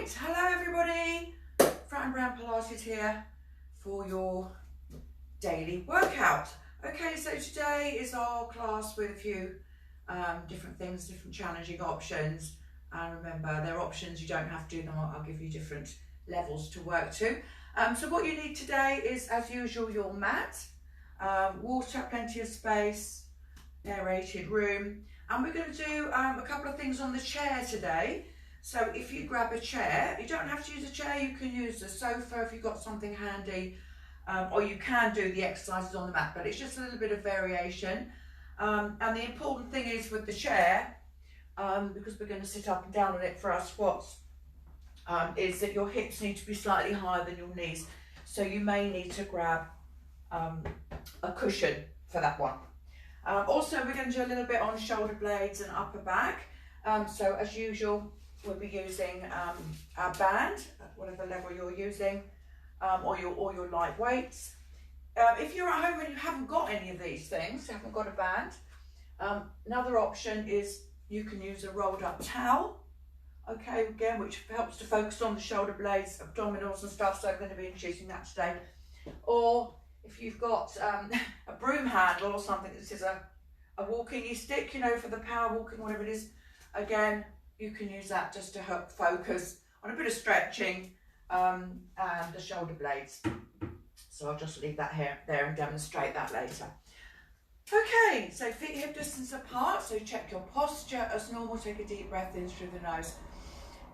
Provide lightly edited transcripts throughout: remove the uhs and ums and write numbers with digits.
Right, hello everybody, Fran Brown Pilates here for your daily workout. Okay, so today is our class with a few different things, different challenging options, and remember they're options, you don't have to do them. I'll give you different levels to work to. So what you need today is, as usual, your mat, water, plenty of space, aerated room, and we're going to do a couple of things on the chair today. So if you grab a chair, you don't have to use a chair, you can use a sofa if you've got something handy, or you can do the exercises on the mat, but it's just a little bit of variation. And the important thing is with the chair, because we're going to sit up and down on it for our squats, is that your hips need to be slightly higher than your knees. So you may need to grab a cushion for that one. Also, we're going to do a little bit on shoulder blades and upper back. So as usual, we'll be using our band, whatever level you're using, or your light weights. If you're at home and you haven't got any of these things, you haven't got a band, another option is you can use a rolled up towel, okay, again, which helps to focus on the shoulder blades, abdominals and stuff, so I'm going to be introducing that today. Or if you've got a broom handle or something that is a walking stick, you know, for the power walking, whatever it is, again, you can use that just to help focus on a bit of stretching and the shoulder blades. So I'll just leave that here, there, and demonstrate that later. Okay, so feet hip distance apart, so check your posture as normal. Take a deep breath in through the nose,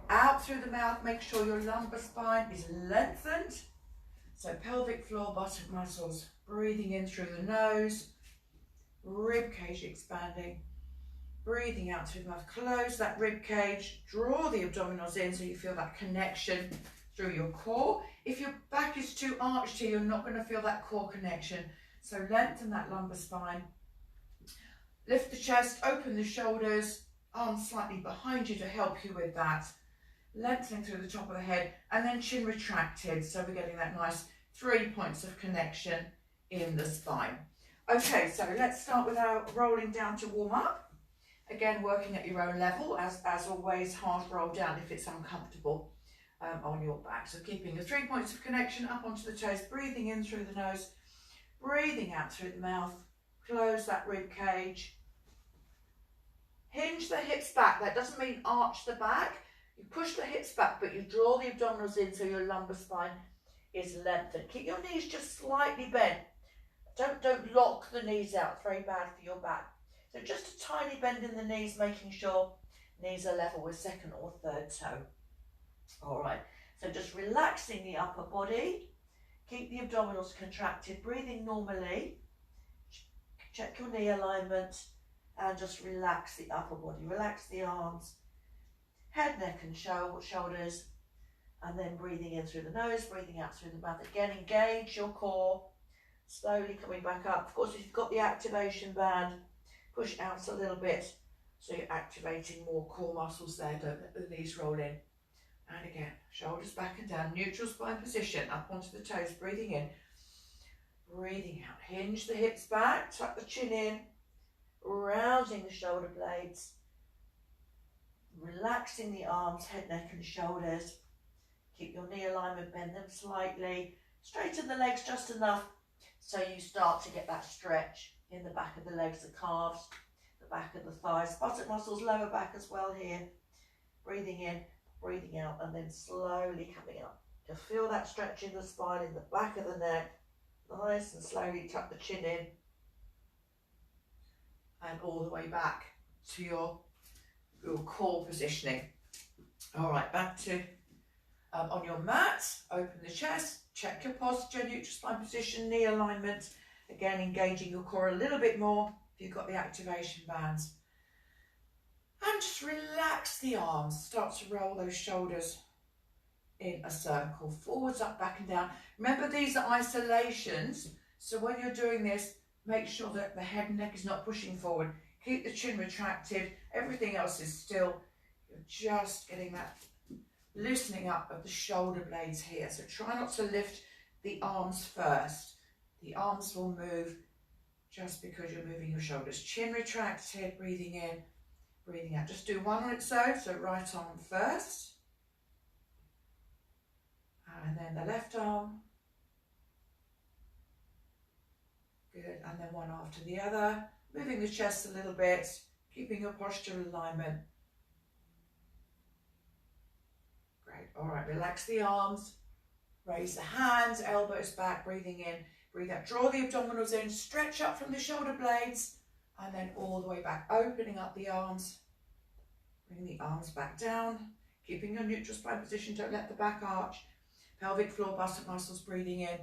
out through the mouth. Make sure your lumbar spine is lengthened. So pelvic floor, bottom muscles, breathing in through the nose, rib cage expanding, breathing out through the mouth. Close that rib cage, draw the abdominals in so you feel that connection through your core. If your back is too arched here, you're not going to feel that core connection. So lengthen that lumbar spine. Lift the chest, open the shoulders, arms slightly behind you to help you with that. Lengthening through the top of the head, and then chin retracted, so we're getting that nice 3 points of connection in the spine. Okay, so let's start with our rolling down to warm up. Again, working at your own level, as always, half roll down if it's uncomfortable on your back. So keeping the 3 points of connection up onto the toes, breathing in through the nose, breathing out through the mouth. Close that rib cage. Hinge the hips back. That doesn't mean arch the back. You push the hips back, but you draw the abdominals in so your lumbar spine is lengthened. Keep your knees just slightly bent. Don't lock the knees out. It's very bad for your back. So just a tiny bend in the knees, making sure knees are level with second or third toe. All right, so just relaxing the upper body. Keep the abdominals contracted, breathing normally. Check your knee alignment and just relax the upper body. Relax the arms, head, neck and shoulders, and then breathing in through the nose, breathing out through the mouth. Again, engage your core, slowly coming back up. Of course, if you've got the activation band, push out a little bit so you're activating more core muscles there. Don't let the knees roll in. And again, shoulders back and down, neutral spine position, up onto the toes, breathing in, breathing out. Hinge the hips back, tuck the chin in, rounding the shoulder blades, relaxing the arms, head, neck and shoulders. Keep your knee alignment, bend them slightly, straighten the legs just enough so you start to get that stretch in the back of the legs, the calves, the back of the thighs, buttock muscles, lower back as well here. Breathing in, breathing out, and then slowly coming up. Just feel that stretch in the spine, in the back of the neck. Nice and slowly tuck the chin in and all the way back to your core positioning. All right, back to on your mat. Open the chest, check your posture, neutral spine position, knee alignment. Again, engaging your core a little bit more if you've got the activation bands. And just relax the arms. Start to roll those shoulders in a circle, forwards, up, back and down. Remember, these are isolations, so when you're doing this, make sure that the head and neck is not pushing forward. Keep the chin retracted. Everything else is still. You're just getting that loosening up of the shoulder blades here. So try not to lift the arms first. The arms will move just because you're moving your shoulders. Chin retracted, breathing in, breathing out. Just do one on its own. So right arm first, And then the left arm. Good, and then one after the other. Moving the chest a little bit, keeping your postural alignment. Great, all right, relax the arms. Raise the hands, elbows back, breathing in, breathe out. Draw the abdominals in, stretch up from the shoulder blades, and then all the way back, opening up the arms. Bring the arms back down, keeping your neutral spine position, don't let the back arch. Pelvic floor, buttock muscles, breathing in,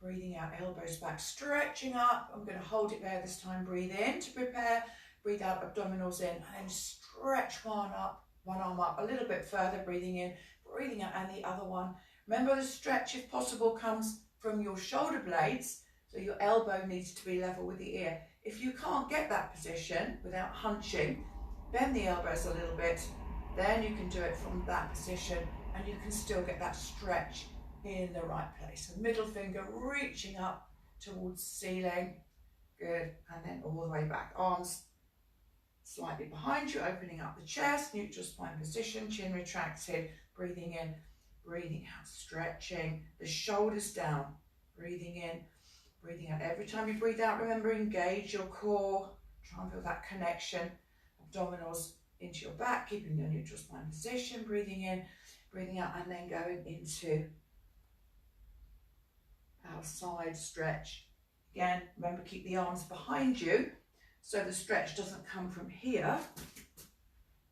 breathing out, elbows back, stretching up. I'm going to hold it there this time, breathe in to prepare, breathe out, abdominals in, and then stretch one arm up a little bit further, breathing in, breathing out, and the other one. Remember, the stretch, if possible, comes from your shoulder blades, so your elbow needs to be level with the ear. If you can't get that position without hunching, bend the elbows a little bit, then you can do it from that position, and you can still get that stretch in the right place. So middle finger reaching up towards the ceiling. Good, and then all the way back. Arms slightly behind you, opening up the chest, neutral spine position, chin retracted, breathing in, breathing out, stretching the shoulders down, breathing in, breathing out. Every time you breathe out, remember, engage your core, try and feel that connection, abdominals into your back, keeping your neutral spine position, breathing in, breathing out, and then going into our side stretch. Again, remember, keep the arms behind you, so the stretch doesn't come from here,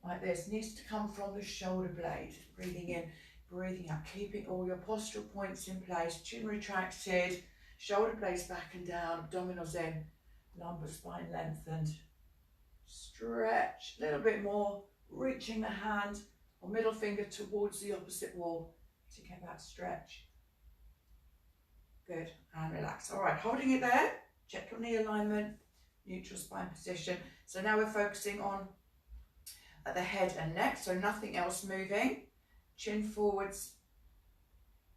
like this. It needs to come from the shoulder blade, breathing in, breathing out, keeping all your postural points in place, chin retracted, shoulder blades back and down, abdominals in, lumbar spine lengthened. Stretch a little bit more, reaching the hand or middle finger towards the opposite wall to get that stretch. Good, and relax. All right, holding it there, check your knee alignment, neutral spine position. So now we're focusing on the head and neck, so nothing else moving. Chin forwards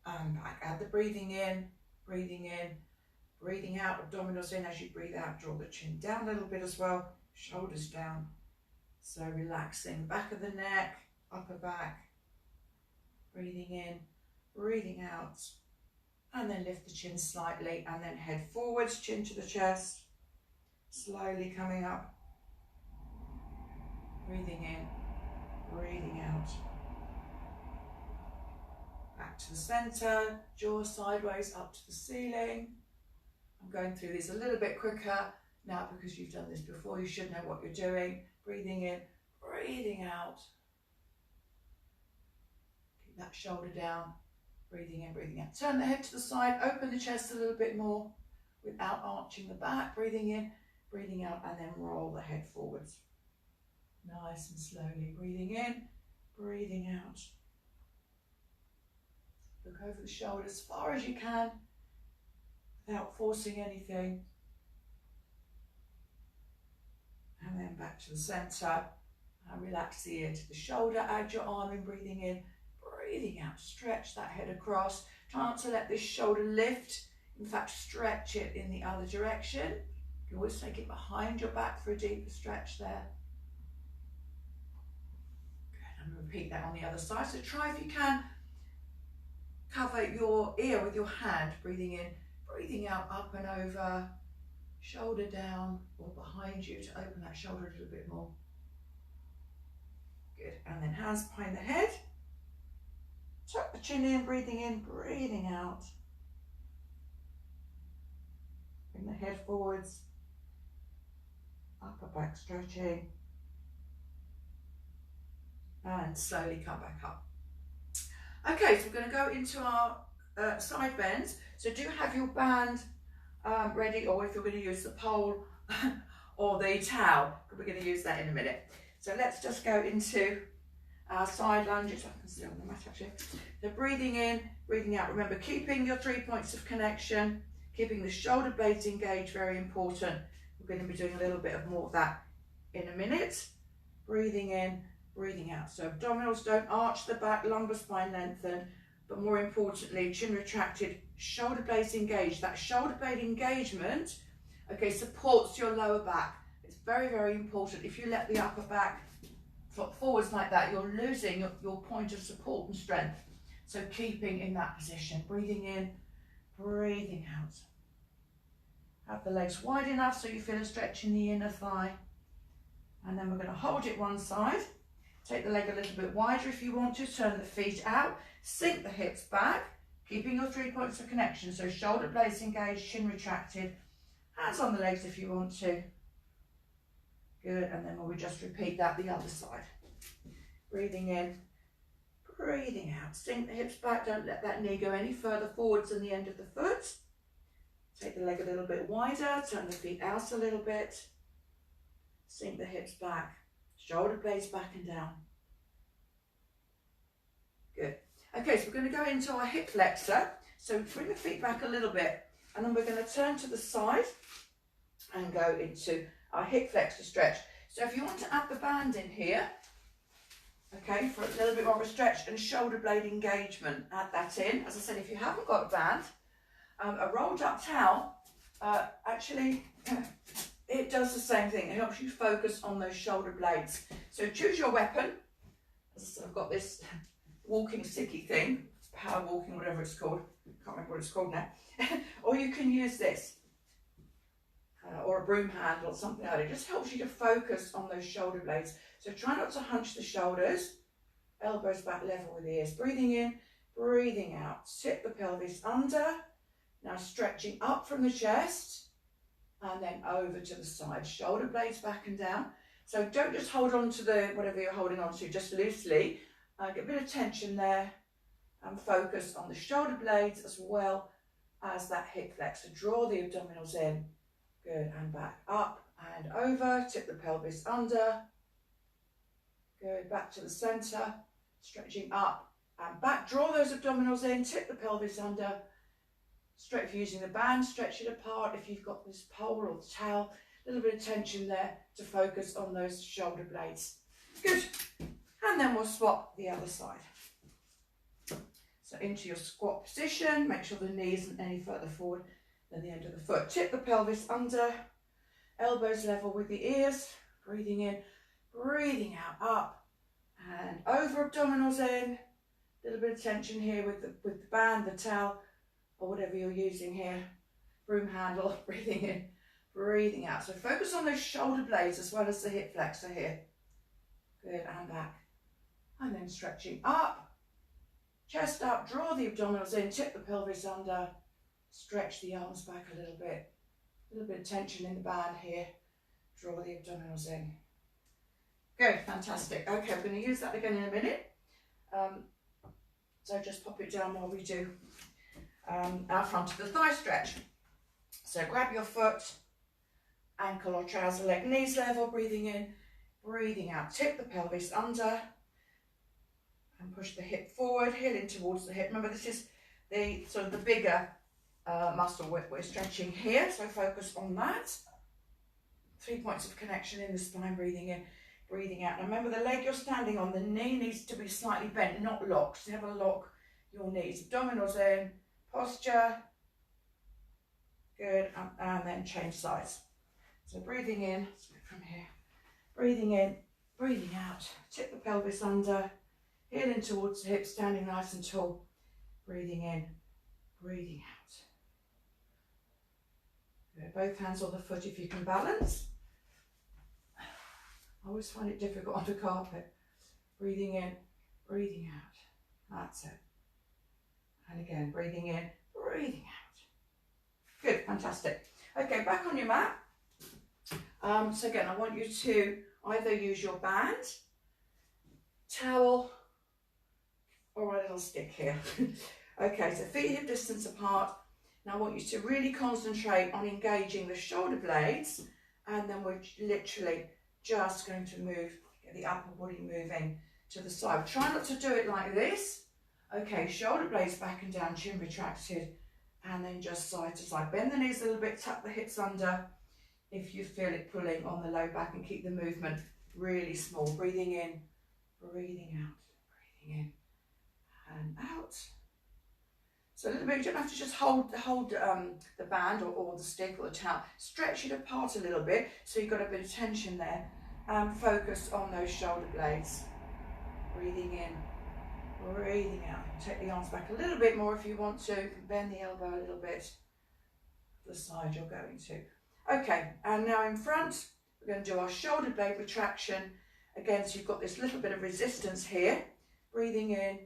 and back. Add the breathing in, breathing out, abdominals in. As you breathe out, draw the chin down a little bit as well, shoulders down. So relaxing back of the neck, upper back, breathing in, breathing out, and then lift the chin slightly, and then head forwards, chin to the chest, slowly coming up, breathing in, breathing out. Back to the center, jaw sideways up to the ceiling. I'm going through these a little bit quicker now because you've done this before. You should know what you're doing. Breathing in, breathing out. Keep that shoulder down. Breathing in, breathing out. Turn the head to the side, open the chest a little bit more without arching the back. Breathing in, breathing out, and then roll the head forwards. Nice and slowly. Breathing in, breathing out. Look over the shoulder as far as you can without forcing anything. And then back to the center. And relax the ear to the shoulder. Add your arm in, breathing in, breathing out. Stretch that head across. Try not to let this shoulder lift. In fact, stretch it in the other direction. You can always take it behind your back for a deeper stretch there. Good. And repeat that on the other side. So try, if you can, cover your ear with your hand, breathing in, breathing out, up and over, shoulder down or behind you to open that shoulder a little bit more. Good, and then hands behind the head. Tuck the chin in, breathing out. Bring the head forwards, upper back stretching, and slowly come back up. Okay, so we're going to go into our side bends. So do have your band ready, or if you're going to use the pole or the towel, we're going to use that in a minute. So let's just go into our side lunges. I can see on the mat actually. So breathing in, breathing out. Remember, keeping your 3 points of connection, keeping the shoulder blades engaged, very important. We're going to be doing a little bit of more of that in a minute. Breathing in, breathing out. So abdominals don't arch the back, lumbar spine lengthened, but more importantly, chin retracted, shoulder blades engaged. That shoulder blade engagement, okay, supports your lower back. It's very, very important. If you let the upper back flop forwards like that, you're losing your point of support and strength. So keeping in that position, breathing in, breathing out. Have the legs wide enough so you feel a stretch in the inner thigh. And then we're going to hold it one side. Take the leg a little bit wider if you want to. Turn the feet out. Sink the hips back. Keeping your 3 points of connection. So shoulder blades engaged, chin retracted. Hands on the legs if you want to. Good. And then we'll just repeat that the other side. Breathing in, breathing out. Sink the hips back. Don't let that knee go any further forwards than the end of the foot. Take the leg a little bit wider. Turn the feet out a little bit. Sink the hips back. Shoulder blades back and down. Good. Okay, so we're going to go into our hip flexor. So bring the feet back a little bit, and then we're going to turn to the side and go into our hip flexor stretch. So if you want to add the band in here, okay, for a little bit more of a stretch and shoulder blade engagement, add that in. As I said, if you haven't got a band, a rolled up towel, actually, it does the same thing. It helps you focus on those shoulder blades. So choose your weapon. As I said, I've got this walking sticky thing, power walking, whatever it's called. Can't remember what it's called now. Or you can use this, or a broom handle or something like that. It just helps you to focus on those shoulder blades. So try not to hunch the shoulders. Elbows back level with the ears. Breathing in, breathing out. Tip the pelvis under. Now stretching up from the chest and then over to the side. Shoulder blades back and down. So don't just hold on to the whatever you're holding on to, just loosely. Get a bit of tension there and focus on the shoulder blades as well as that hip flexor. Draw the abdominals in. Good, and back up and over. Tip the pelvis under. Good, back to the center. Stretching up and back. Draw those abdominals in. Tip the pelvis under. Stretch using the band. Stretch it apart if you've got this pole or the towel. A little bit of tension there to focus on those shoulder blades. Good. And then we'll swap the other side. So into your squat position. Make sure the knee isn't any further forward than the end of the foot. Tip the pelvis under. Elbows level with the ears. Breathing in, breathing out, up and over, abdominals in. A little bit of tension here with the band, the towel, or whatever you're using here. Broom handle. Breathing in, breathing out. So focus on those shoulder blades as well as the hip flexor here. Good, and back. And then stretching up, chest up, draw the abdominals in, tip the pelvis under, stretch the arms back a little bit of tension in the band here, draw the abdominals in. Good, fantastic. Okay, I'm going to use that again in a minute. So just pop it down while we do our front of the thigh stretch. So grab your foot, ankle or trouser leg, knees level, breathing in, breathing out, tip the pelvis under, and push the hip forward, heel in towards the hip. Remember, this is the sort of the bigger muscle we're stretching here, so focus on that. 3 points of connection in the spine, breathing in, breathing out. Now remember, the leg you're standing on, the knee needs to be slightly bent, not locked. So never lock your knees. Abdominals in, posture. Good, and then change sides. So breathing in, from here. Breathing in, breathing out. Tip the pelvis under. Heel in towards the hips, standing nice and tall. Breathing in, breathing out. Good. Both hands on the foot if you can balance. I always find it difficult on the carpet. Breathing in, breathing out. That's it. And again, breathing in, breathing out. Good, fantastic. Okay, back on your mat. So again, I want you to either use your band, towel, or a little stick here. Okay, so feet hip distance apart. Now I want you to really concentrate on engaging the shoulder blades, and then we're literally just going to move, get the upper body moving to the side. Try not to do it like this. Okay, shoulder blades back and down, chin retracted, and then just side to side. Bend the knees a little bit, tuck the hips under if you feel it pulling on the low back, and keep the movement really small. Breathing in, breathing out, breathing in and out. So a little bit, you don't have to just hold the band or the stick or the towel. Stretch it apart a little bit so you've got a bit of tension there. Focus on those shoulder blades. Breathing in, breathing out. Take the arms back a little bit more if you want to. You can bend the elbow a little bit to the side you're going to. Okay, and now in front, we're going to do our shoulder blade retraction. Again, so you've got this little bit of resistance here. Breathing in,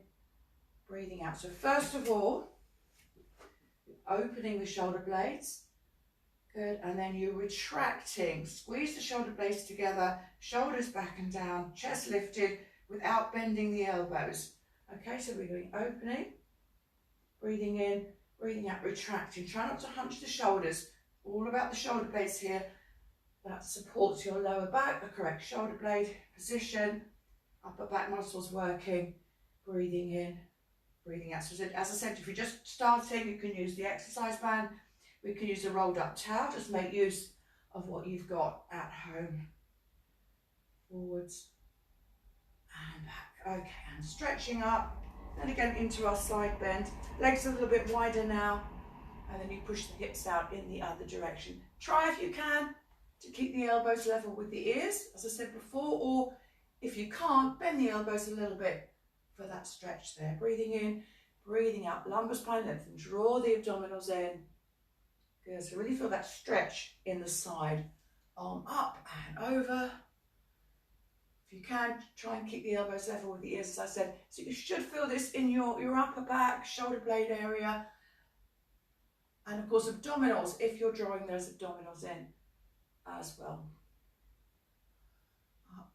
breathing out. So first of all, opening the shoulder blades. Good, and then you're retracting. Squeeze the shoulder blades together, shoulders back and down, chest lifted without bending the elbows. Okay, so we're going opening, breathing in, breathing out, retracting. Try not to hunch the shoulders. All about the shoulder blades here. That supports your lower back, the correct shoulder blade position, upper back muscles working, breathing in, breathing out. So as I said, if you're just starting, you can use the exercise band. We can use a rolled up towel. Just make use of what you've got at home. Forwards and back. Okay, and stretching up. And again into our side bend. Legs a little bit wider now. And then you push the hips out in the other direction. Try if you can to keep the elbows level with the ears, as I said before, or if you can't, bend the elbows a little bit for that stretch there. Breathing in, breathing out, lumbar spine lengthen, draw the abdominals in. Good, so really feel that stretch in the side. Arm up and over. If you can, try and keep the elbows level with the ears, as I said. So you should feel this in your upper back, shoulder blade area. And of course, abdominals, if you're drawing those abdominals in as well. Up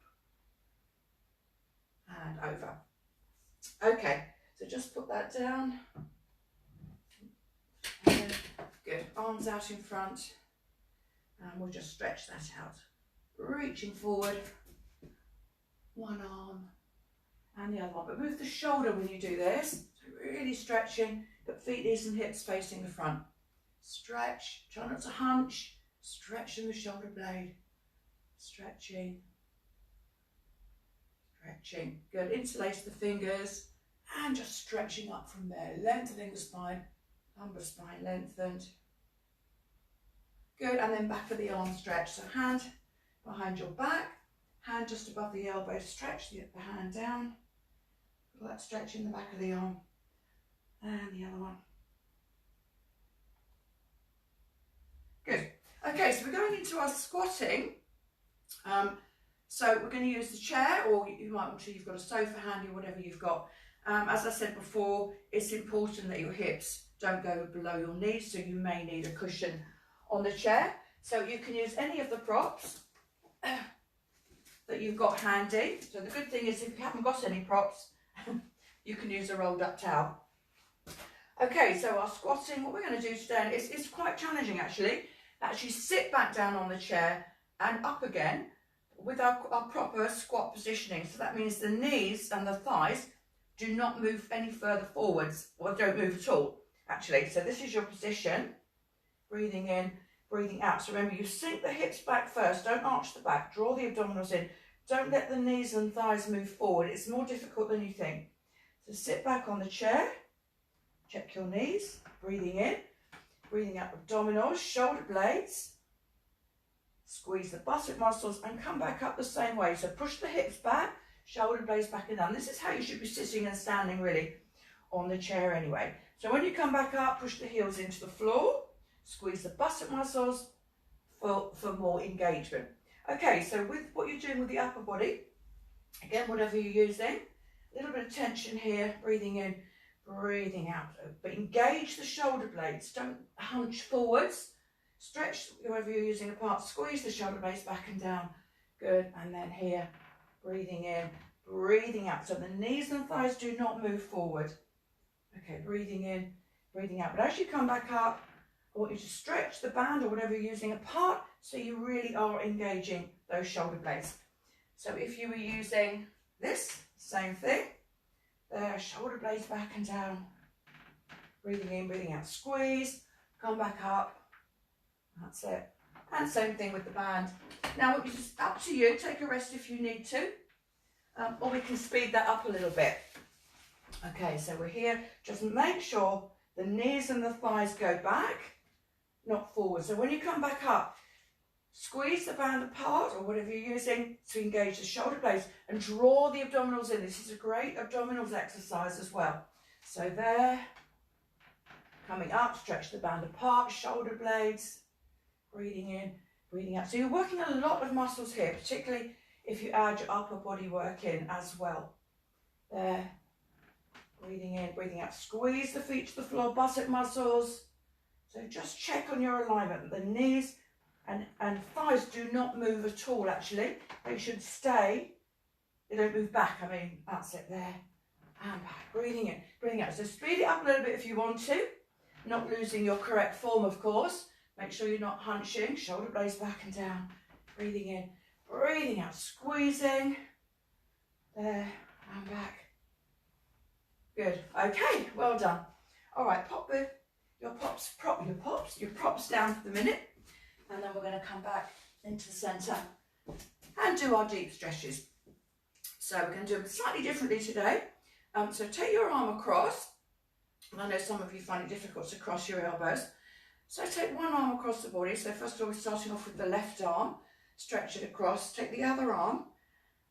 and over. Okay, so just put that down. And good, arms out in front. And we'll just stretch that out. Reaching forward. One arm and the other one. But move the shoulder when you do this. So really stretching, but feet, knees and hips facing the front. Stretch, try not to hunch. Stretching the shoulder blade. Stretching. Stretching. Good. Interlace the fingers. And just stretching up from there. Lengthening the spine. Lumbar spine lengthened. Good. And then back of the arm stretch. So hand behind your back. Hand just above the elbow. Stretch the hand down. Feel that stretch in the back of the arm. And the other one. Good. Okay, so we're going into our squatting. So we're going to use the chair, or you might want to, you've got a sofa handy, whatever you've got. As I said before, it's important that your hips don't go below your knees, so you may need a cushion on the chair. So you can use any of the props that you've got handy. So the good thing is if you haven't got any props, you can use a rolled up towel. Okay, so our squatting, what we're going to do today, it's quite challenging actually. Actually sit back down on the chair and up again with our proper squat positioning. So that means the knees and the thighs do not move any further forwards, or don't move at all actually. So this is your position. Breathing in, breathing out. So remember, you sink the hips back first, don't arch the back, draw the abdominals in. Don't let the knees and thighs move forward. It's more difficult than you think. So sit back on the chair, check your knees, breathing in, breathing out abdominals, shoulder blades, squeeze the buttock muscles and come back up the same way. So push the hips back, shoulder blades back and down. This is how you should be sitting and standing really on the chair anyway. So when you come back up, push the heels into the floor, squeeze the buttock muscles for more engagement. Okay, so with what you're doing with the upper body, again, whatever you're using, a little bit of tension here, breathing in, breathing out. But engage the shoulder blades, don't hunch forwards. Stretch wherever you're using apart, squeeze the shoulder blades back and down. Good, and then here, breathing in, breathing out. So the knees and thighs do not move forward. Okay, breathing in, breathing out. But as you come back up, I want you to stretch the band or whatever you're using apart so you really are engaging those shoulder blades. So if you were using this, same thing. There, shoulder blades back and down. Breathing in, breathing out. Squeeze, come back up. That's it. And same thing with the band. Now it's up to you. Take a rest if you need to. Or we can speed that up a little bit. Okay, so we're here. Just make sure the knees and the thighs go back, not forward. So when you come back up, Squeeze the band apart or whatever you're using to engage the shoulder blades and draw the abdominals in. This is a great abdominals exercise as well. So there, coming up, stretch the band apart, shoulder blades, breathing in, breathing out. So you're working a lot of muscles here, particularly if you add your upper body work in as well. There, breathing in, breathing out. Squeeze the feet to the floor, buttock muscles. So just check on your alignment. The knees and thighs do not move at all, actually. They should stay. They don't move back. I mean, that's it there. And back. Breathing in, breathing out. So speed it up a little bit if you want to. Not losing your correct form, of course. Make sure you're not hunching. Shoulder blades back and down. Breathing in, breathing out. Squeezing. There and back. Good. Okay, well done. All right, pop your props down for the minute. And then we're going to come back into the centre and do our deep stretches. So we're going to do them slightly differently today. So take your arm across. And I know some of you find it difficult to cross your elbows. So take one arm across the body. So first of all, we're starting off with the left arm. Stretch it across. Take the other arm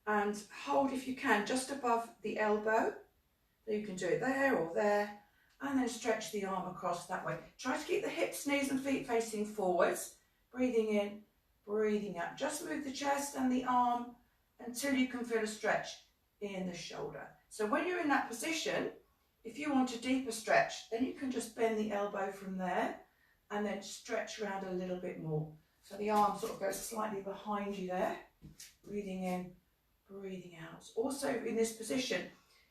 and hold, if you can, just above the elbow. So you can do it there or there. And then stretch the arm across that way. Try to keep the hips, knees and feet facing forwards. Breathing in, breathing out. Just move the chest and the arm until you can feel a stretch in the shoulder. So when you're in that position, if you want a deeper stretch, then you can just bend the elbow from there and then stretch around a little bit more. So the arm sort of goes slightly behind you there. Breathing in, breathing out. Also in this position,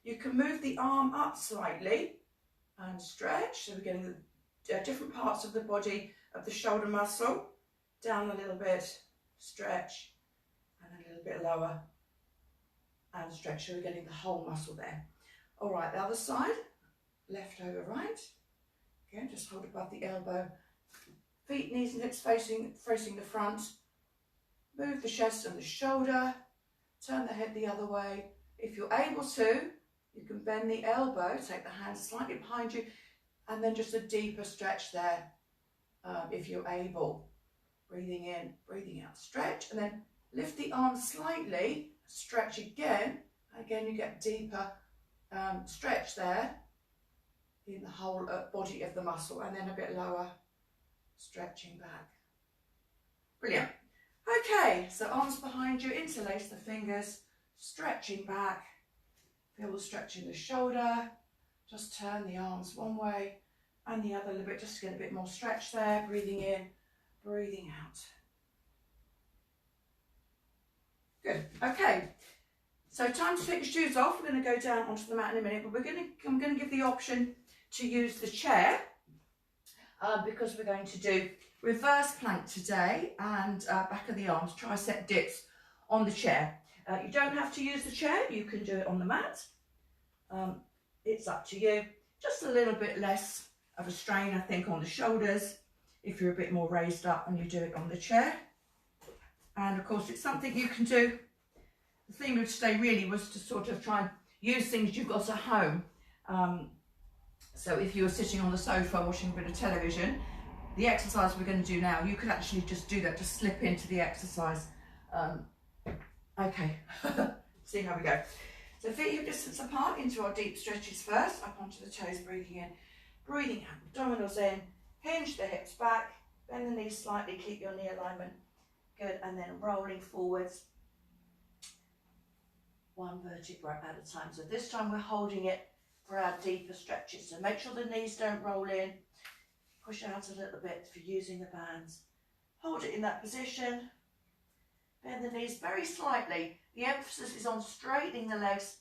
you can move the arm up slightly and stretch. So we're getting the different parts of the body of the shoulder muscle. Down a little bit, stretch, and a little bit lower, and stretch. So we're getting the whole muscle there. All right, the other side, left over right. Again, just hold above the elbow. Feet, knees and hips facing the front. Move the chest and the shoulder. Turn the head the other way. If you're able to, you can bend the elbow, take the hands slightly behind you, and then just a deeper stretch there, if you're able. Breathing in, breathing out, stretch, and then lift the arm slightly, stretch again. Again, you get deeper stretch there in the whole body of the muscle, and then a bit lower, stretching back. Brilliant. Okay, so arms behind you, interlace the fingers, stretching back. Feel the stretch in the shoulder. Just turn the arms one way and the other a little bit, just to get a bit more stretch there. Breathing in, breathing out. Good. Okay. So time to take your shoes off. We're going to go down onto the mat in a minute, but I'm going to give the option to use the chair because we're going to do reverse plank today and back of the arms, tricep dips on the chair. You don't have to use the chair. You can do it on the mat. It's up to you. Just a little bit less of a strain, I think, on the shoulders if you're a bit more raised up and you do it on the chair. And of course, it's something you can do. The theme of today really was to sort of try and use things you've got at home. So if you were sitting on the sofa watching a bit of television, the exercise we're going to do now, you could actually just do that, just slip into the exercise. Okay, see how we go. So feet hip distance apart into our deep stretches first, up onto the toes, breathing in, breathing out, abdominals in, hinge the hips back, bend the knees slightly, keep your knee alignment. Good, and then rolling forwards, one vertebra at a time. So this time we're holding it for our deeper stretches. So make sure the knees don't roll in, push out a little bit for using the bands. Hold it in that position, bend the knees very slightly. The emphasis is on straightening the legs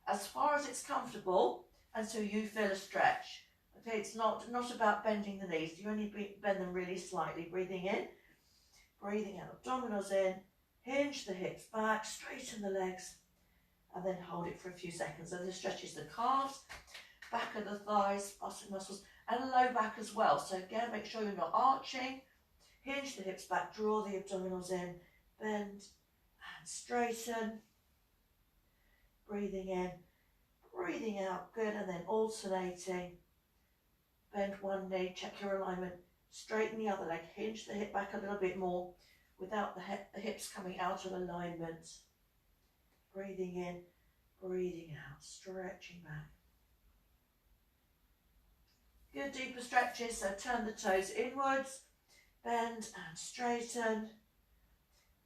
as far as it's comfortable until you feel a stretch. Okay, it's not about bending the knees. You only bend them really slightly. Breathing in, breathing out, abdominals in, hinge the hips back, straighten the legs, and then hold it for a few seconds. So this stretches the calves, back of the thighs, buttock muscles, and low back as well. So again, make sure you're not arching. Hinge the hips back, draw the abdominals in, bend and straighten. Breathing in, breathing out, good, and then alternating. Bend one knee, check your alignment, straighten the other leg, hinge the hip back a little bit more, without the hips coming out of alignment. Breathing in, breathing out, stretching back. Good deeper stretches, so turn the toes inwards, bend and straighten.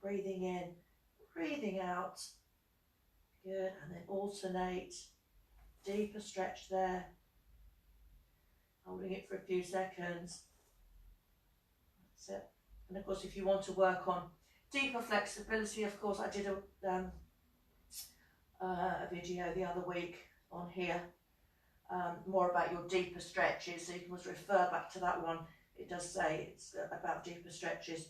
Breathing in, breathing out. Good, and then alternate. Deeper stretch there. Holding it for a few seconds. That's it. And of course, if you want to work on deeper flexibility, of course, I did a video the other week on here, more about your deeper stretches, so you can always refer back to that one. It does say it's about deeper stretches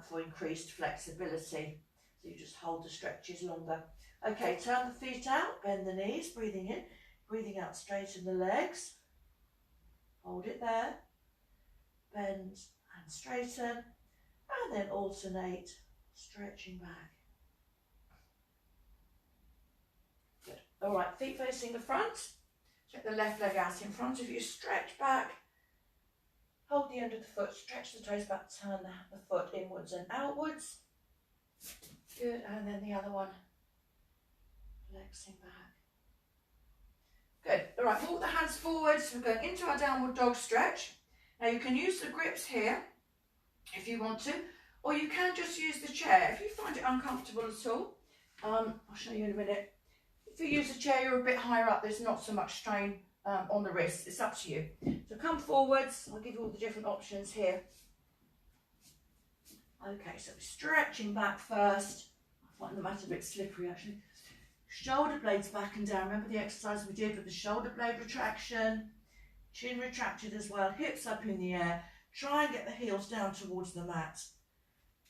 for increased flexibility, so you just hold the stretches longer. Okay, turn the feet out, bend the knees, breathing in, breathing out, straighten the legs, hold it there, bend and straighten, and then alternate, stretching back. Good. All right, feet facing the front. Check the left leg out in front of you, stretch back, hold the end of the foot, stretch the toes back, turn the foot inwards and outwards. Good, and then the other one, flexing back. Good, all right, walk the hands forwards. We're going into our downward dog stretch. Now you can use the grips here if you want to, or you can just use the chair if you find it uncomfortable at all. I'll show you in a minute. If you use a chair, you're a bit higher up, there's not so much strain on the wrists. It's up to you. So come forwards, I'll give you all the different options here. Okay, so stretching back first. I find the mat a bit slippery actually. Shoulder blades back and down. Remember the exercise we did with the shoulder blade retraction? Chin retracted as well, hips up in the air. Try and get the heels down towards the mat.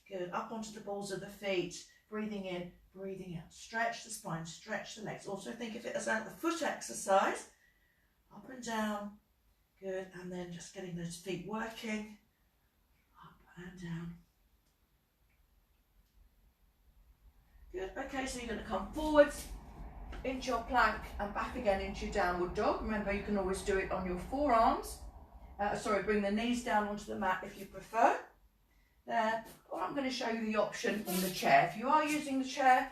Good, up onto the balls of the feet. Breathing in, breathing out. Stretch the spine, stretch the legs. Also think of it as a foot exercise. Up and down. Good, and then just getting those feet working. Up and down. Good, okay, so you're going to come forwards into your plank and back again into your downward dog. Remember, you can always do it on your forearms. Bring the knees down onto the mat if you prefer. There, or I'm going to show you the option in the chair. If you are using the chair,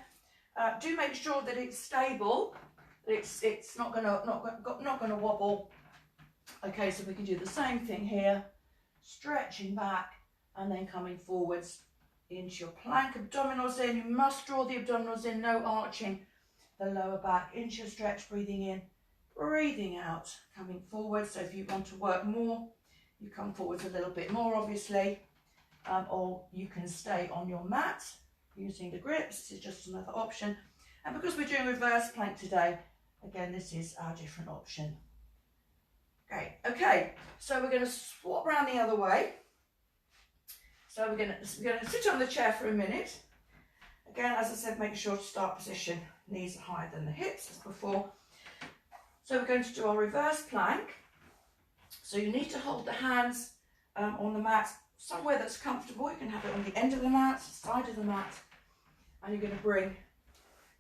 do make sure that it's stable, that it's not going to wobble. Okay, so we can do the same thing here, stretching back and then coming forwards into your plank. Abdominals in, you must draw the abdominals in, no arching the lower back. Into your stretch, breathing in, breathing out, coming forward. So if you want to work more, you come forwards a little bit more obviously, or you can stay on your mat using the grips. This is just another option. And because we're doing reverse plank today, again, this is our different option. Great, okay, so we're going to swap around the other way. So we're going to sit on the chair for a minute. Again, as I said, make sure to start position, knees are higher than the hips as before. So we're going to do our reverse plank. So you need to hold the hands on the mat somewhere that's comfortable. You can have it on the end of the mat, side of the mat, and you're going to bring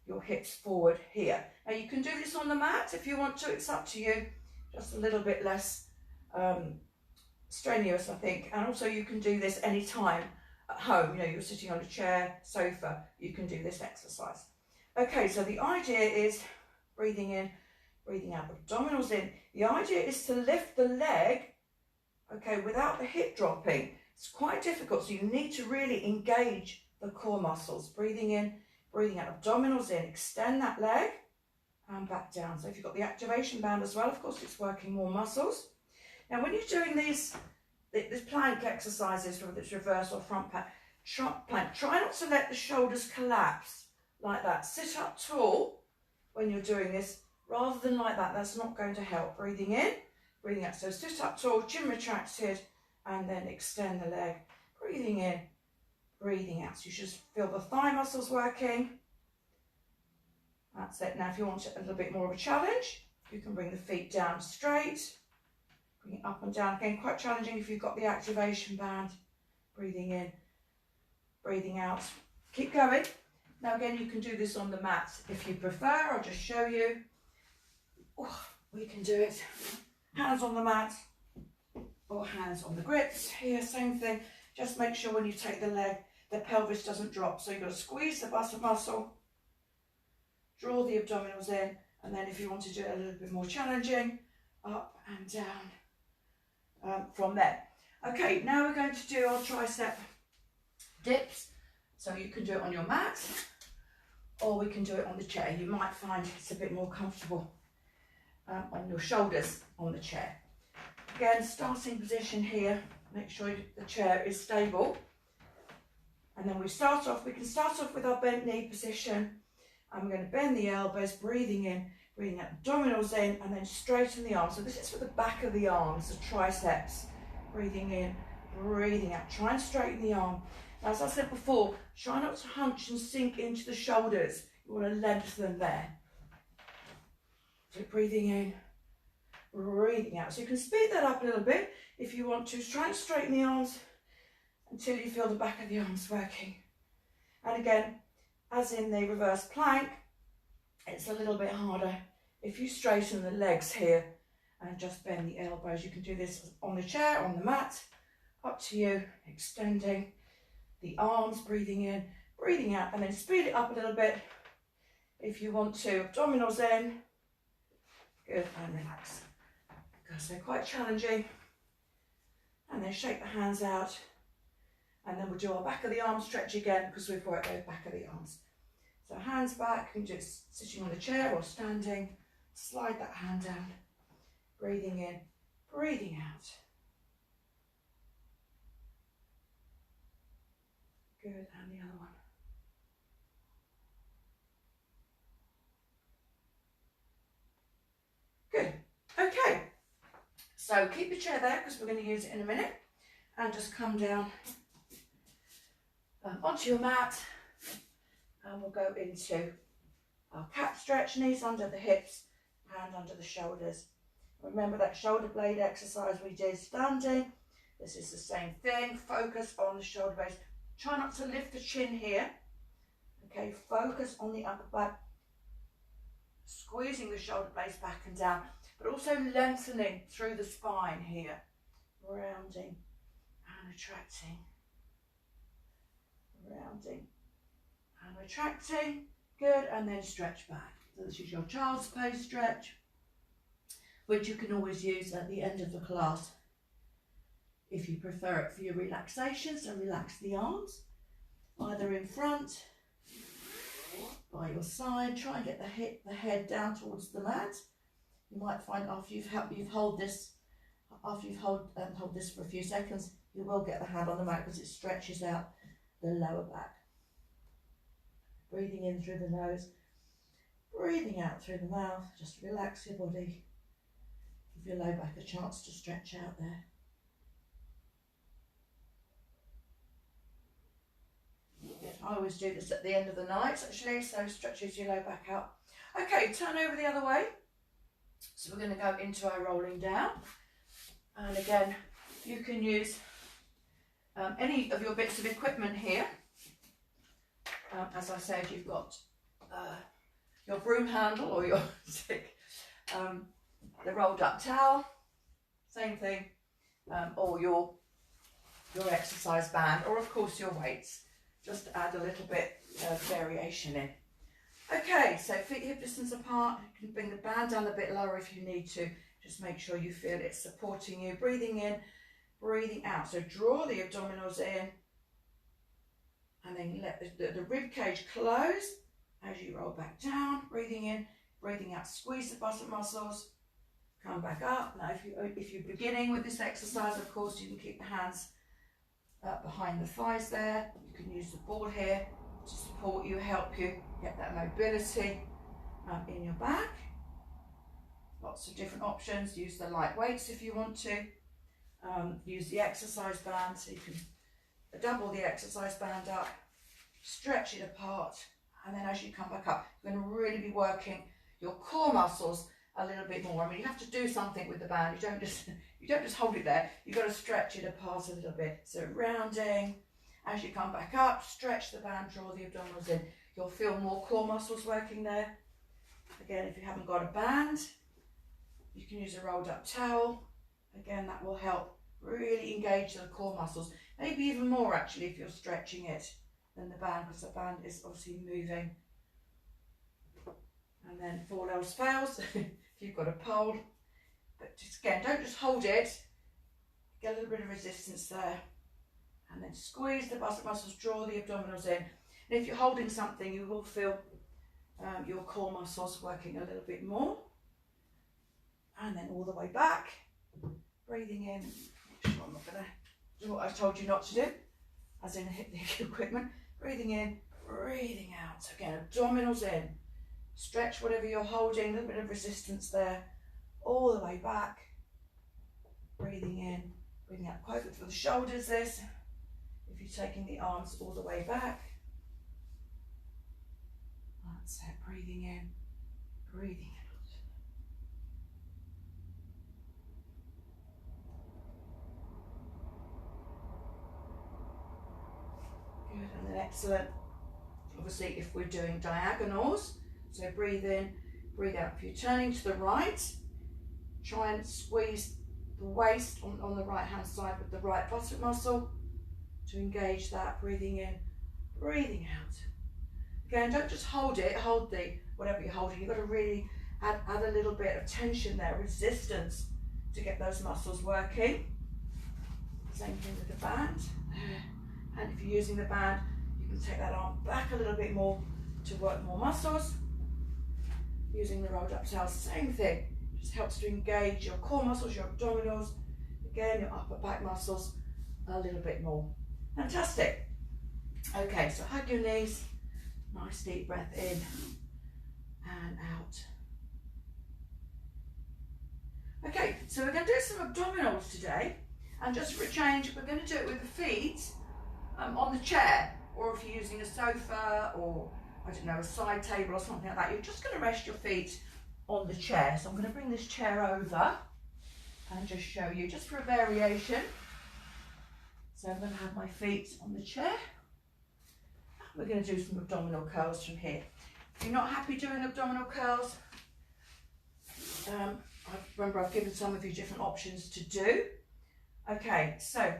your hips forward here. Now you can do this on the mat if you want to, it's up to you, just a little bit less strenuous, I think. And also you can do this anytime at home, you're sitting on a chair, sofa, you can do this exercise. Okay, so the idea is breathing in, breathing out, abdominals in. The idea is to lift the leg, okay, without the hip dropping. It's quite difficult, so you need to really engage the core muscles. Breathing in, breathing out, abdominals in, extend that leg and back down. So if you've got the activation band as well, of course, it's working more muscles. Now, when you're doing these plank exercises, whether it's reverse or front plank, try not to let the shoulders collapse like that. Sit up tall when you're doing this, rather than like that. That's not going to help. Breathing in, breathing out. So sit up tall, chin retracted, and then extend the leg. Breathing in, breathing out. So you just feel the thigh muscles working. That's it. Now, if you want a little bit more of a challenge, you can bring the feet down straight. Bring it up and down. Again, quite challenging if you've got the activation band. Breathing in, breathing out. Keep going. Now again, you can do this on the mat if you prefer. I'll just show you. Oh, we can do it. Hands on the mat or hands on the grips. Here, same thing. Just make sure when you take the leg the pelvis doesn't drop. So you've got to squeeze the buttock muscle, draw the abdominals in, and then if you want to do it a little bit more challenging, up and down from there. Okay, now we're going to do our tricep dips. So you can do it on your mat, or we can do it on the chair. You might find it's a bit more comfortable on your shoulders on the chair. Again, starting position here, make sure the chair is stable. And then we can start off with our bent knee position. I'm going to bend the elbows, breathing in, breathing out, abdominals in, and then straighten the arms. So this is for the back of the arms, the triceps. Breathing in, breathing out. Try and straighten the arm. As I said before, try not to hunch and sink into the shoulders. You want to lengthen there. So breathing in, breathing out. So you can speed that up a little bit if you want to. Try and straighten the arms until you feel the back of the arms working. And again, as in the reverse plank, it's a little bit harder. If you straighten the legs here and just bend the elbows, you can do this on the chair, on the mat, up to you, extending the arms, breathing in, breathing out, and then speed it up a little bit if you want to. Abdominals in, good, and relax. Because they're quite challenging. And then shake the hands out. And then we'll do our back of the arm stretch again because we've worked those back of the arms. So hands back, and just sitting on the chair or standing, slide that hand down, breathing in, breathing out. Good, and the other one. Good, okay. So keep your chair there because we're going to use it in a minute. And just come down onto your mat. And we'll go into our cat stretch, knees under the hips and under the shoulders. Remember that shoulder blade exercise we did standing. This is the same thing. Focus on the shoulder blades. Try not to lift the chin here. Okay, focus on the upper back. Squeezing the shoulder blades back and down, but also lengthening through the spine here. Rounding and retracting. Rounding and retracting. Good, and then stretch back. So this is your child's pose stretch, which you can always use at the end of the class if you prefer it for your relaxation. So relax the arms, either in front, by your side. Try and get the head down towards the mat. You might find after you've hold this for a few seconds, you will get the hand on the mat because it stretches out the lower back. Breathing in through the nose, breathing out through the mouth. Just relax your body. Give your low back a chance to stretch out there. I always do this at the end of the night actually, so stretches your low back out. Okay, turn over the other way. So we're going to go into our rolling down. And again, you can use any of your bits of equipment here. As I said, you've got your broom handle or your stick, the rolled up towel, same thing, or your exercise band, or of course your weights. Just to add a little bit of variation in. Okay, so feet hip distance apart. You can bring the band down a bit lower if you need to. Just make sure you feel it supporting you. Breathing in, breathing out. So draw the abdominals in and then let the rib cage close as you roll back down. Breathing in, breathing out. Squeeze the buttock muscles. Come back up. Now if you're beginning with this exercise, of course, you can keep the hands behind the thighs there. You can use the ball here to support you, help you get that mobility in your back. Lots of different options. Use the light weights if you want to. Use the exercise band, so you can double the exercise band up, stretch it apart, and then as you come back up, you're going to really be working your core muscles a little bit more. I mean, you have to do something with the band. You don't just hold it there. You've got to stretch it apart a little bit. So rounding, as you come back up, stretch the band, draw the abdominals in. You'll feel more core muscles working there. Again, if you haven't got a band, you can use a rolled up towel. Again, that will help really engage the core muscles. Maybe even more actually if you're stretching it than the band, because the band is obviously moving. And then if all else fails, if you've got a pole, but just again, don't just hold it, get a little bit of resistance there, and then squeeze the bicep muscles, draw the abdominals in. And if you're holding something, you will feel your core muscles working a little bit more. And then all the way back, breathing in. Make sure I'm not going to do what I told you not to do, as in hit the equipment. Breathing in, breathing out. So again, abdominals in. Stretch whatever you're holding, a little bit of resistance there. All the way back. Breathing in, breathing out. Quite good for the shoulders, this. If you're taking the arms all the way back. That's it. Breathing in, breathing out. Good, and then excellent. Obviously, if we're doing diagonals, so breathe in, breathe out. If you're turning to the right, try and squeeze the waist on the right hand side with the right bottom muscle to engage that. Breathing in, breathing out. Again, don't just hold it, hold the whatever you're holding. You've got to really add a little bit of tension there, resistance, to get those muscles working. Same thing with the band. And if you're using the band, you can take that arm back a little bit more to work more muscles. Using the rolled up towel, same thing. Just helps to engage your core muscles, your abdominals, again your upper back muscles a little bit more. Fantastic. Okay, so hug your knees. Nice deep breath in and out. Okay, so we're going to do some abdominals today, and just for a change, we're going to do it with the feet on the chair, or if you're using a sofa or I don't know, a side table or something like that, you're just going to rest your feet on the chair. So I'm going to bring this chair over and just show you, just for a variation. So I'm going to have my feet on the chair. We're going to do some abdominal curls from here. If you're not happy doing abdominal curls, I remember I've given some of you different options to do. Okay, so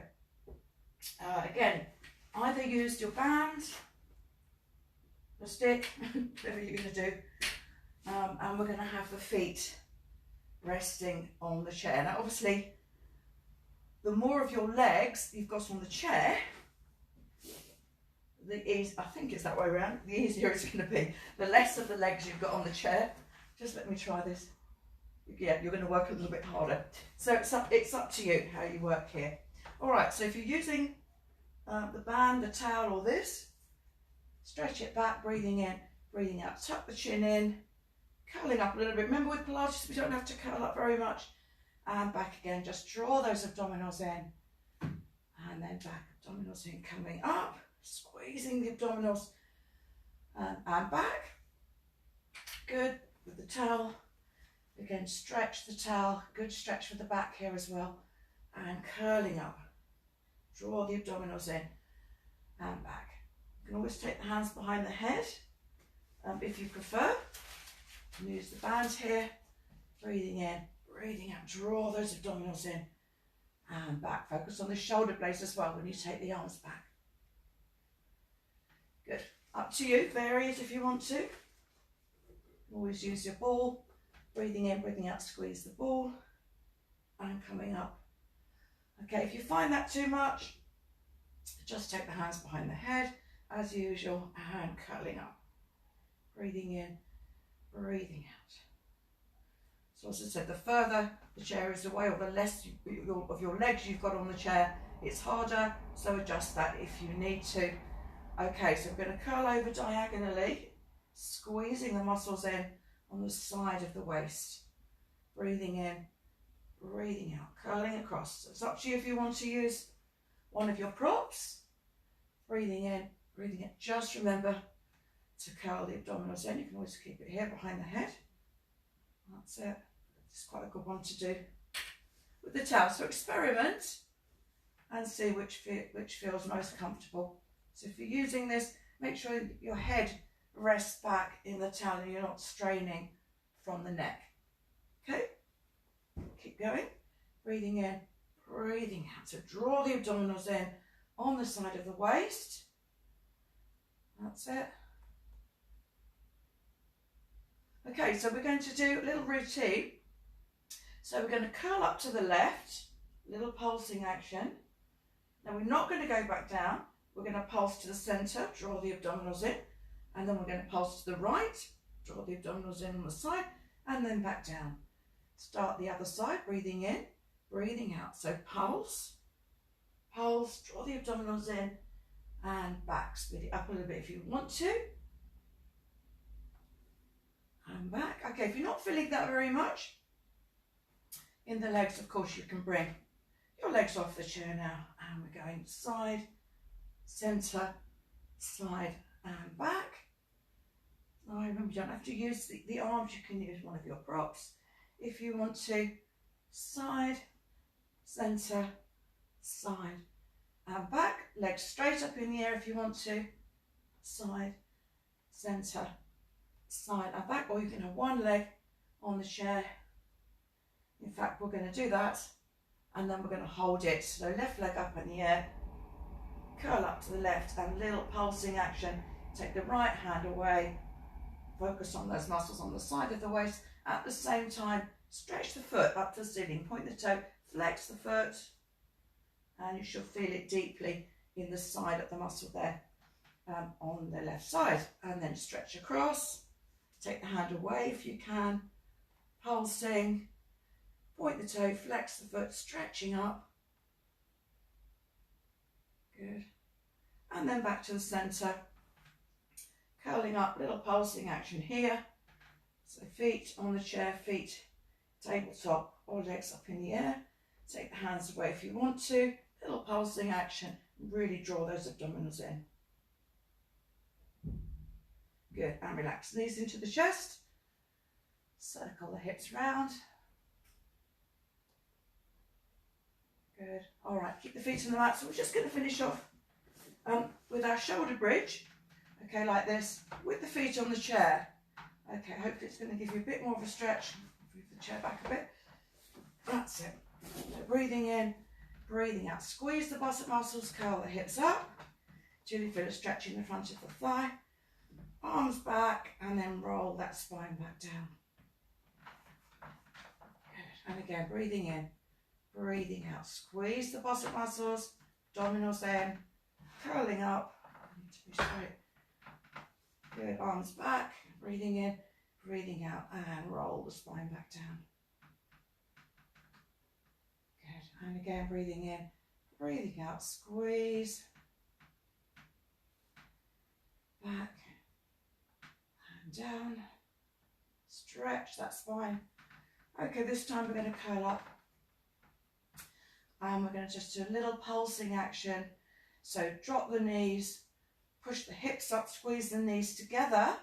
again, either use your band, a stick, whatever you're going to do, and we're going to have the feet resting on the chair. Now obviously, the more of your legs you've got on the chair, I think it's that way around, the easier it's going to be. The less of the legs you've got on the chair, just let me try this. Yeah, you're going to work a little bit harder. So it's up to you how you work here. All right, so if you're using the band, the towel or this, stretch it back, breathing in, breathing out. Tuck the chin in, curling up a little bit. Remember with Pilates, we don't have to curl up very much. And back again, just draw those abdominals in. And then back, abdominals in, coming up, squeezing the abdominals. And back. Good, with the towel. Again, stretch the towel. Good stretch for the back here as well. And curling up. Draw the abdominals in. And back. You can always take the hands behind the head if you prefer. Use the bands here. Breathing in, breathing out. Draw those abdominals in and back. Focus on the shoulder blades as well when you take the arms back. Good. Up to you. Vary it if you want to. Always use your ball. Breathing in, breathing out. Squeeze the ball and coming up. Okay, if you find that too much, just take the hands behind the head as usual and curling up. Breathing in, breathing out. So as I said, the further the chair is away or the less of your legs you've got on the chair, it's harder, so adjust that if you need to. Okay, so we're going to curl over diagonally, squeezing the muscles in on the side of the waist. Breathing in, breathing out, curling across. So it's up to you if you want to use one of your props. Breathing in, breathing out. Just remember to curl the abdominals in. You can always keep it here behind the head. That's it. It's quite a good one to do with the towel. So experiment and see which feels most comfortable. So if you're using this, make sure your head rests back in the towel and you're not straining from the neck. Okay? Keep going. Breathing in, breathing out. So draw the abdominals in on the side of the waist. That's it. Okay, so we're going to do a little routine. So we're going to curl up to the left, little pulsing action. Now we're not going to go back down. We're going to pulse to the centre, draw the abdominals in, and then we're going to pulse to the right, draw the abdominals in on the side, and then back down. Start the other side, breathing in, breathing out. So pulse, pulse, draw the abdominals in, and back. Speed it up a little bit if you want to. And back. Okay, if you're not feeling that very much, in the legs, of course, you can bring your legs off the chair now. And we're going side, centre, side, and back. Now remember, you don't have to use the arms. You can use one of your props if you want to. Side, centre, side, and back. Legs straight up in the air if you want to. Side, centre, side, and back. Or you can have one leg on the chair. In fact, we're going to do that, and then we're going to hold it. So left leg up in the air, curl up to the left, and little pulsing action. Take the right hand away. Focus on those muscles on the side of the waist. At the same time, stretch the foot up to the ceiling. Point the toe, flex the foot, and you should feel it deeply in the side of the muscle there on the left side. And then stretch across. Take the hand away if you can. Pulsing. Point the toe, flex the foot, stretching up. Good. And then back to the centre. Curling up, little pulsing action here. So feet on the chair, feet tabletop or legs up in the air. Take the hands away if you want to. Little pulsing action. Really draw those abdominals in. Good. And relax. Knees into the chest. Circle the hips round. Good. All right. Keep the feet on the mat. So we're just going to finish off with our shoulder bridge. Okay, like this, with the feet on the chair. Okay, hopefully it's going to give you a bit more of a stretch. Move the chair back a bit. That's it. So breathing in, breathing out. Squeeze the bicep muscles, curl the hips up. Till you feel a stretch in the front of the thigh. Arms back, and then roll that spine back down. Good. And again, breathing in, breathing out. Squeeze the bicep muscles, abdominals in, curling up. Need to be straight. Good, arms back, breathing in, breathing out, and roll the spine back down. Good, and again, breathing in, breathing out, squeeze, back, and down, stretch that spine. Okay, this time we're going to curl up, and we're going to just do a little pulsing action. So drop the knees, push the hips up, squeeze the knees together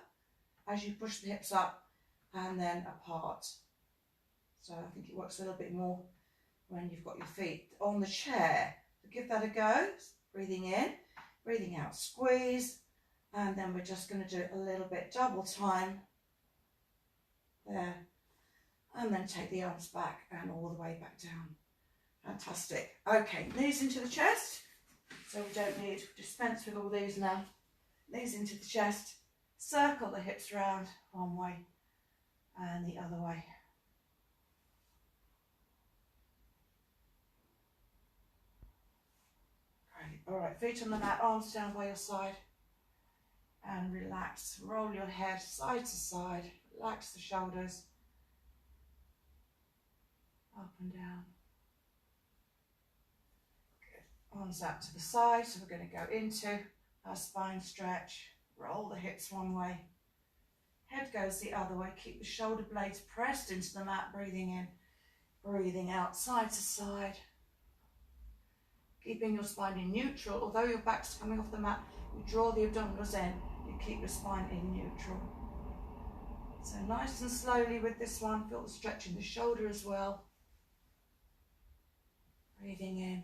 as you push the hips up and then apart. So I think it works a little bit more when you've got your feet on the chair. So give that a go. Breathing in, breathing out, squeeze, and then we're just going to do it a little bit double time. There. And then take the arms back and all the way back down. Fantastic. Okay, knees into the chest. So we don't need to dispense with all these now. Knees into the chest. Circle the hips round one way and the other way. Great. All right, feet on the mat, arms down by your side. And relax. Roll your head side to side. Relax the shoulders. Up and down. Arms out to the side, so we're going to go into our spine stretch. Roll the hips one way. Head goes the other way. Keep the shoulder blades pressed into the mat, breathing in, breathing out, side to side. Keeping your spine in neutral. Although your back's coming off the mat, you draw the abdominals in. You keep your spine in neutral. So nice and slowly with this one. Feel the stretch in the shoulder as well. Breathing in.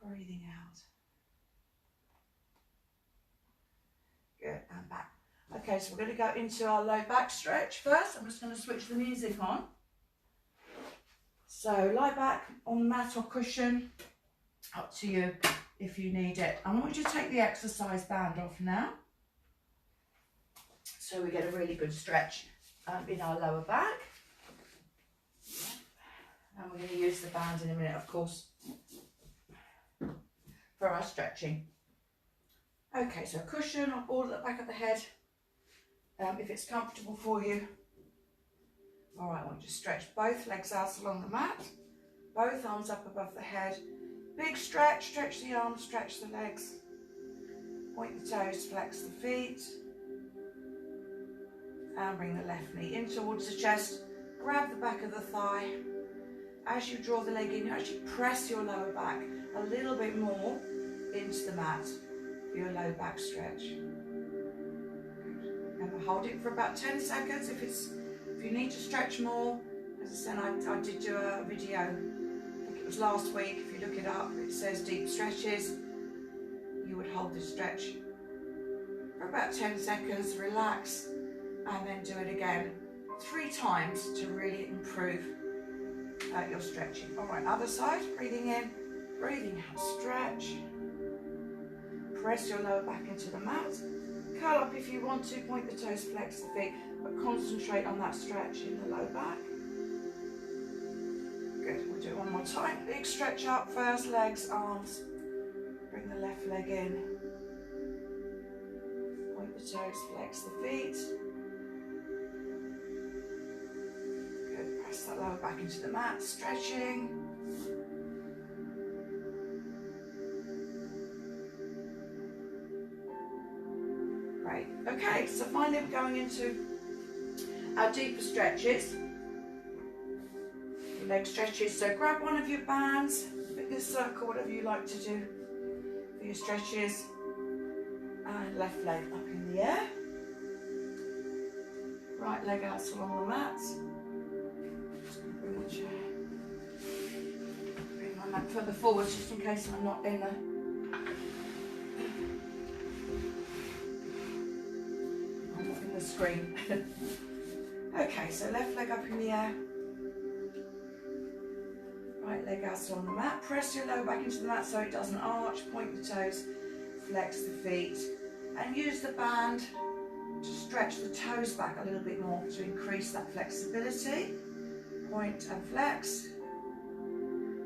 Breathing out. Good, and back. Okay, so we're going to go into our low back stretch first. I'm just going to switch the music on. So lie back on the mat or cushion, up to you if you need it. I want you to take the exercise band off now. So we get a really good stretch in our lower back. And we're going to use the band in a minute, of course, for our stretching. Okay, so cushion or ball at the back of the head, if it's comfortable for you. All right, I want you to stretch both legs out along the mat, both arms up above the head. Big stretch, stretch the arms, stretch the legs. Point the toes, flex the feet. And bring the left knee in towards the chest. Grab the back of the thigh. As you draw the leg in, you actually press your lower back a little bit more into the mat for your low back stretch. Remember, hold it for about 10 seconds. If you need to stretch more, as I said, I did do a video, I think it was last week. If you look it up, it says deep stretches. You would hold the stretch for about 10 seconds, relax, and then do it again 3 times to really improve your stretching. All right, other side, breathing in, breathing out, stretch. Press your lower back into the mat. Curl up if you want to, point the toes, flex the feet, but concentrate on that stretch in the low back. Good, we'll do it one more time. Big stretch up first, legs, arms. Bring the left leg in. Point the toes, flex the feet. Good, press that lower back into the mat, stretching. Great, okay, so finally we're going into our deeper stretches. Your leg stretches, so grab one of your bands, fitness circle, whatever you like to do for your stretches, and left leg up in the air, right leg out along the mat. Just going to bring the chair, bring my mat further forward just in case I'm not in the screen. Okay, so left leg up in the air, right leg out on the mat. Press your lower back into the mat so it doesn't arch. Point the toes, flex the feet, and use the band to stretch the toes back a little bit more to increase that flexibility. Point and flex.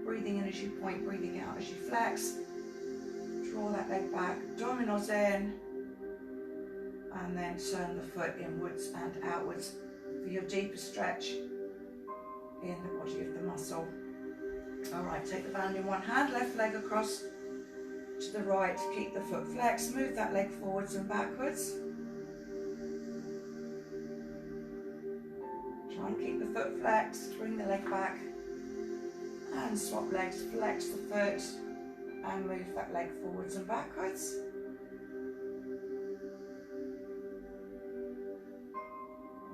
Breathing in as you point, breathing out as you flex. Draw that leg back, dominoes in, and then turn the foot inwards and outwards for your deeper stretch in the body of the muscle. All right, take the band in one hand, left leg across to the right, keep the foot flexed, move that leg forwards and backwards. Try and keep the foot flexed, bring the leg back and swap legs, flex the foot and move that leg forwards and backwards.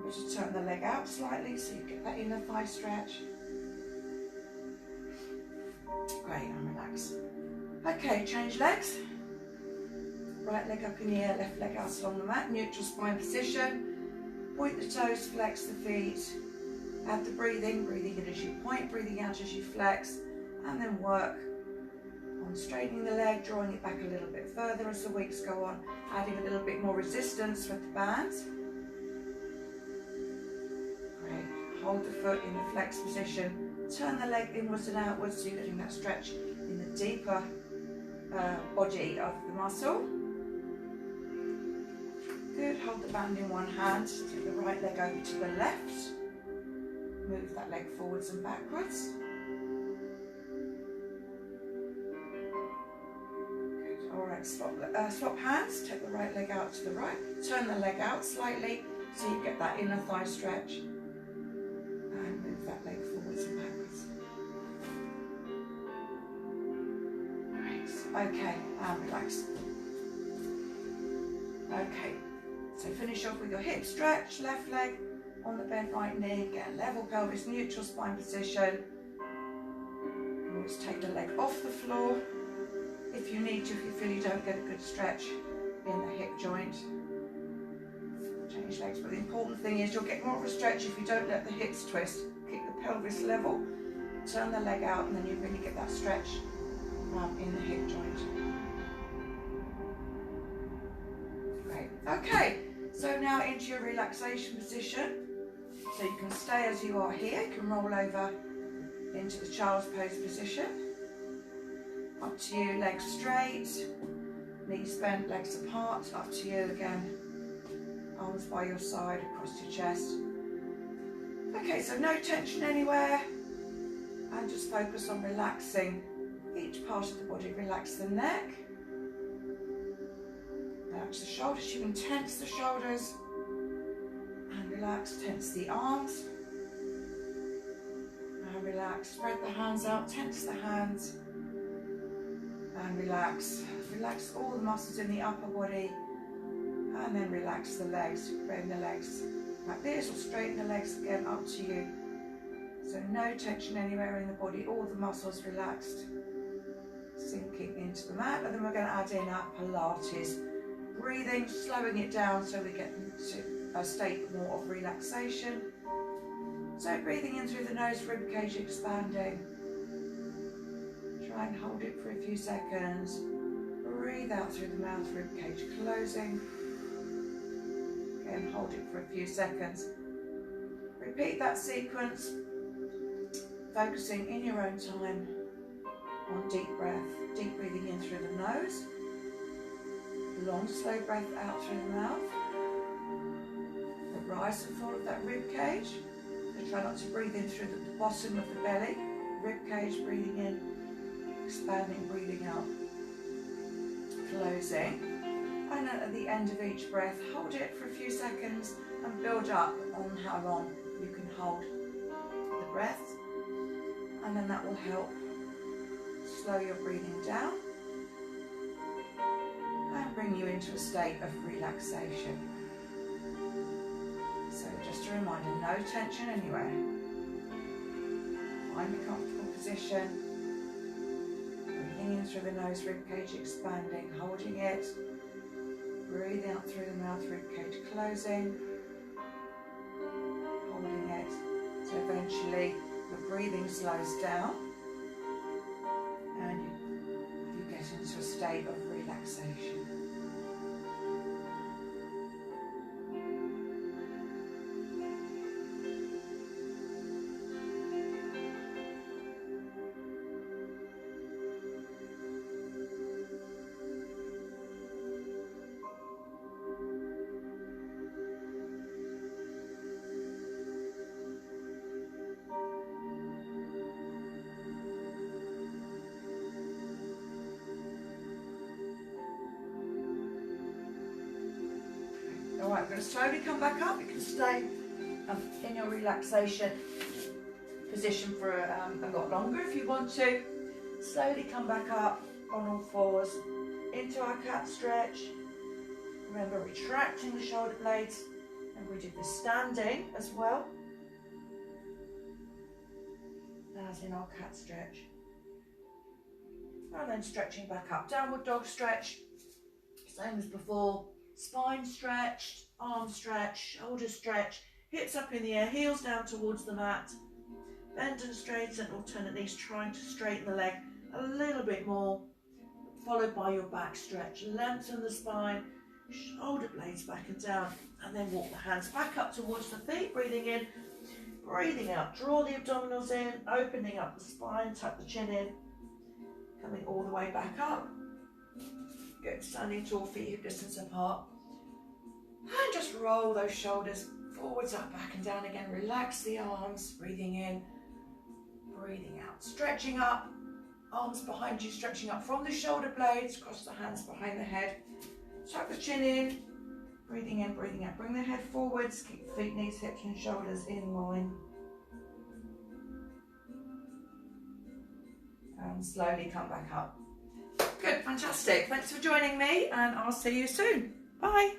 Just turn the leg out slightly so you get that inner thigh stretch. Great, and relax. Okay, change legs. Right leg up in the air, left leg out along the mat, neutral spine position. Point the toes, flex the feet. Add the breathing, breathing in as you point, breathing out as you flex, and then work on straightening the leg, drawing it back a little bit further as the weeks go on, adding a little bit more resistance with the bands. Hold the foot in the flexed position, turn the leg inwards and outwards so you're getting that stretch in the deeper body of the muscle. Good, hold the band in one hand, take the right leg over to the left, move that leg forwards and backwards. Good, all right, swap hands, take the right leg out to the right, turn the leg out slightly so you get that inner thigh stretch. Move that leg forwards and backwards. Great. Okay, and relax. Okay, so finish off with your hip stretch, left leg on the bent right knee, get a level pelvis, neutral spine position. You can always take the leg off the floor if you need to, if you feel you don't get a good stretch in the hip joint. Change legs, but the important thing is you'll get more of a stretch if you don't let the hips twist. Keep the pelvis level, turn the leg out, and then you really get that stretch in the hip joint. Great. Okay, So now into your relaxation position. So you can stay as you are here, you can roll over into the child's pose position. Up to you, legs straight, knees bent, legs apart, up to you again. Arms by your side, across your chest. Okay, so no tension anywhere, and just focus on relaxing each part of the body. Relax the neck, relax the shoulders. You can tense the shoulders, and relax, tense the arms, and relax, spread the hands out, tense the hands, and relax. Relax all the muscles in the upper body, and then relax the legs. Bring the legs like this, or straighten the legs again, up to you. So no tension anywhere in the body, all the muscles relaxed, sinking into the mat. And then we're going to add in our Pilates. Breathing, slowing it down so we get into a state more of relaxation. So breathing in through the nose, rib cage expanding. Try and hold it for a few seconds. Breathe out through the mouth, rib cage closing. Again, hold it for a few seconds. Repeat that sequence, focusing in your own time on deep breath. Deep breathing in through the nose. Long, slow breath out through the mouth. The rise and fall of that rib cage. So try not to breathe in through the bottom of the belly. Rib cage, breathing in, expanding, breathing out, closing. And then at the end of each breath, hold it for a few seconds and build up on how long you can hold the breath. And then that will help slow your breathing down and bring you into a state of relaxation. So just a reminder, no tension anywhere. Find a comfortable position. Breathing in through the nose, rib cage expanding, holding it. Breathe out through the mouth, rib cage closing. Holding it. So eventually the breathing slows down and you get into a state of relaxation. Alright, we're going to slowly come back up. You can stay in your relaxation position for a lot longer if you want to. Slowly come back up on all fours into our cat stretch. Remember, retracting the shoulder blades, and we did the standing as well as in our cat stretch. And then stretching back up, downward dog stretch, same as before. Spine stretched, arm stretch, shoulder stretch, hips up in the air, heels down towards the mat. Bend and straighten, alternately trying to straighten the leg a little bit more, followed by your back stretch. Lengthen the spine, shoulder blades back and down, and then walk the hands back up towards the feet, breathing in, breathing out. Draw the abdominals in, opening up the spine, tuck the chin in, coming all the way back up. Good, standing tall, feet hip distance apart. And just roll those shoulders forwards, up, back and down again. Relax the arms, breathing in, breathing out. Stretching up, arms behind you, stretching up from the shoulder blades, cross the hands behind the head. Tuck the chin in, breathing out. Bring the head forwards, keep the feet, knees, hips and shoulders in line. And slowly come back up. Good, fantastic. Thanks for joining me, and I'll see you soon. Bye.